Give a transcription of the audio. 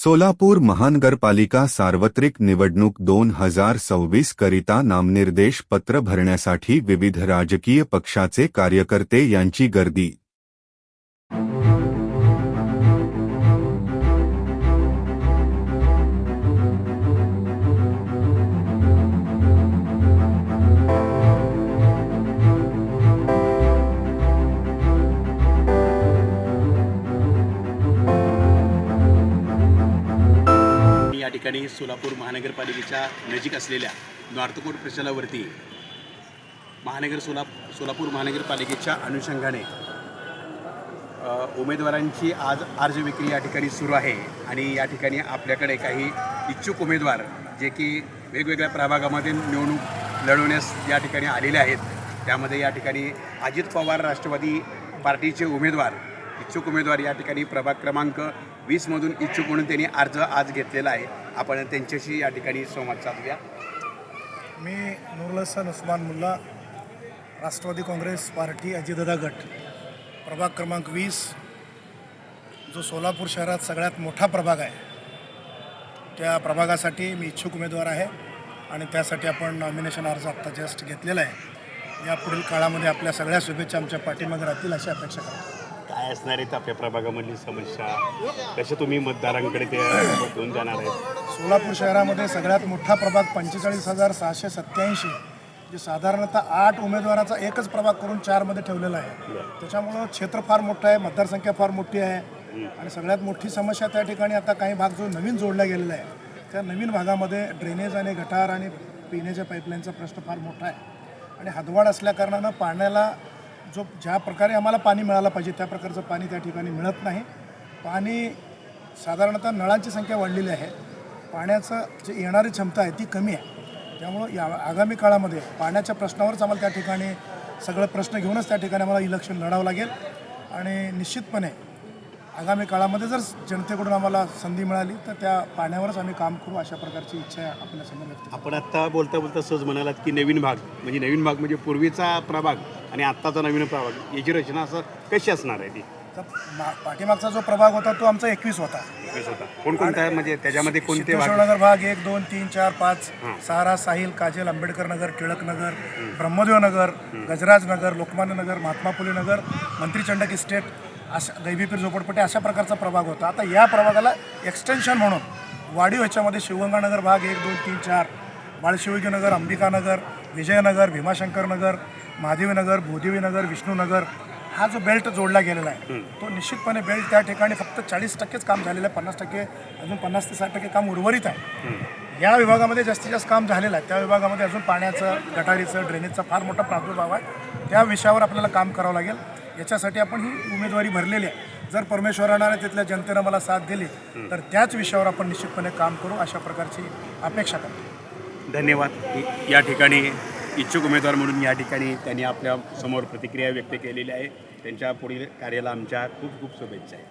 सोलापूर महानगरपालिका सार्वत्रिक निवडणूक 2026 करिता नामनिर्देश पत्र भरण्यासाठी विविध राजकीय पक्षाचे कार्यकर्ते यांची गर्दी। या ठिकाणी सोलापूर महानगरपालिकेच्या नजीक असलेल्या नॉर्थकोट प्रशालावरती सोलापूर महानगरपालिकेच्या अनुषंगाने उमेदवारांची आज अर्ज विक्री या ठिकाणी सुरू आहे आणि या ठिकाणी आपल्याकडे काही इच्छुक उमेदवार जे की वेगवेगळ्या प्रभागामध्ये निवडणूक लढवण्यास या ठिकाणी आलेले आहेत। त्यामध्ये या ठिकाणी अजित पवार राष्ट्रवादी पार्टीचे इच्छुक उमेदवार या ठिकाणी प्रभाग क्रमांक 20 मधून इच्छुक म्हणून त्यांनी अर्ज आज घेतलेला आहे। आपण त्यांच्याशी या ठिकाणी संवाद साधूया। मी नूरुल हसन उस्मान मुल्ला, राष्ट्रवादी काँग्रेस पार्टी अजितदादा गट, प्रभाग क्रमांक 20, जो सोलापूर शहरात सगळ्यात मोठा प्रभाग आहे, त्या प्रभागासाठी मी इच्छुक उमेदवार आहे आणि त्यासाठी आपण नॉमिनेशन अर्ज आत्ता जस्ट घेतलेला आहे। यापुढील काळामध्ये आपल्या सगळ्या शुभेच्छा आमच्या पाठीमागे राहतील अशी अपेक्षा करतो। काय असणार आहेत आपल्या प्रभागामधली समस्या, कशा तुम्ही मतदारांकडे ते घेऊन जाणार आहेत? सोलापूर शहरामध्ये सगळ्यात मोठा प्रभाग 45,687, जे साधारणतः 8 उमेदवाराचा एकच प्रभाग करून 4 मध्ये ठेवलेला आहे। त्याच्यामुळं क्षेत्र फार मोठं आहे, मतदारसंख्या फार मोठी आहे आणि सगळ्यात मोठी समस्या त्या ठिकाणी आता काही भाग जो नवीन जोडला गेलेला आहे, त्या नवीन भागामध्ये ड्रेनेज आणि गटार आणि पिण्याच्या पाईपलाईनचा प्रश्न फार मोठा आहे आणि हदवाड असल्याकारणानं पाण्याला ज्या प्रकारे आम्हाला पाणी मिळालं पाहिजे त्या प्रकारचं पाणी त्या ठिकाणी मिळत नाही। पाणी साधारणतः नळांची संख्या वाढलेली आहे, पाण्याचं जे येणारी क्षमता आहे ती कमी आहे। त्यामुळं या आगामी काळामध्ये पाण्याच्या प्रश्नावरच आम्हाला त्या ठिकाणी सगळे प्रश्न घेऊनच त्या ठिकाणी आम्हाला इलेक्शन लढावं लागेल आणि निश्चितपणे आगामी काळामध्ये जर जनतेकडून आम्हाला संधी मिळाली तर त्या पाण्यावरच आम्ही काम करू अशा प्रकारची इच्छा आपल्यासमोर व्यक्त करतो। आपण आत्ता बोलता सहज म्हणालात की नवीन भाग म्हणजे पूर्वीचा प्रभाग आणि आत्ताचा नवीन प्रभाग याची रचना असं कशी असणार आहे ती? तर पाठीमागचा जो प्रभाग होता तो आमचा 21 होता। कोणकोणता म्हणजे त्याच्यामध्ये कोणते नगर भाग 1, 2, 3, 4, 5, सारा, साहिल, काजल, आंबेडकर नगर, टिळक नगर, ब्रह्मदेव नगर, गजराज नगर, लोकमान्य नगर, महात्मा फुले नगर, मंत्री चंडक इस्टेट, अशा दैवीपीर झोपडपट्टी अशा प्रकारचा प्रभाग होता। आता या प्रभागाला एक्सटेन्शन म्हणून वाढीव ह्याच्यामध्ये शिवगंगा नगर भाग 1, 2, 3, 4, बाळशिवगी नगर, अंबिका नगर, विजयनगर, भीमाशंकर नगर, महादेवी नगर, भूदेवी नगर, विष्णू नगर, हा जो बेल्ट जोडला गेलेला आहे तो निश्चितपणे बेल्ट त्या ठिकाणी फक्त 40%च काम झालेलं आहे, 50% अजून 50 ते 60% काम उर्वरित आहे। या विभागामध्ये जास्तीत जास्त काम झालेलं आहे, त्या विभागामध्ये अजून पाण्याचं, गटारीचं, ड्रेनेजचा फार मोठा प्रादुर्भाव आहे। त्या विषयावर आपल्याला काम करावं लागेल। याच्यासाठी आपण ही उमेदवारी भरलेली आहे। जर परमेश्वराने तिथल्या जनतेनं मला साथ दिली तर त्याच विषयावर आपण निश्चितपणे काम करू अशा प्रकारची अपेक्षा करतो। धन्यवाद। या ठिकाणी इच्छुक उमेदवार म्हणून या ठिकाणी त्यांनी आपल्या समोर प्रतिक्रिया व्यक्त केलेली आहे। त्यांच्या पुढील कार्याला आमच्या खूप खूप शुभेच्छा आहेत।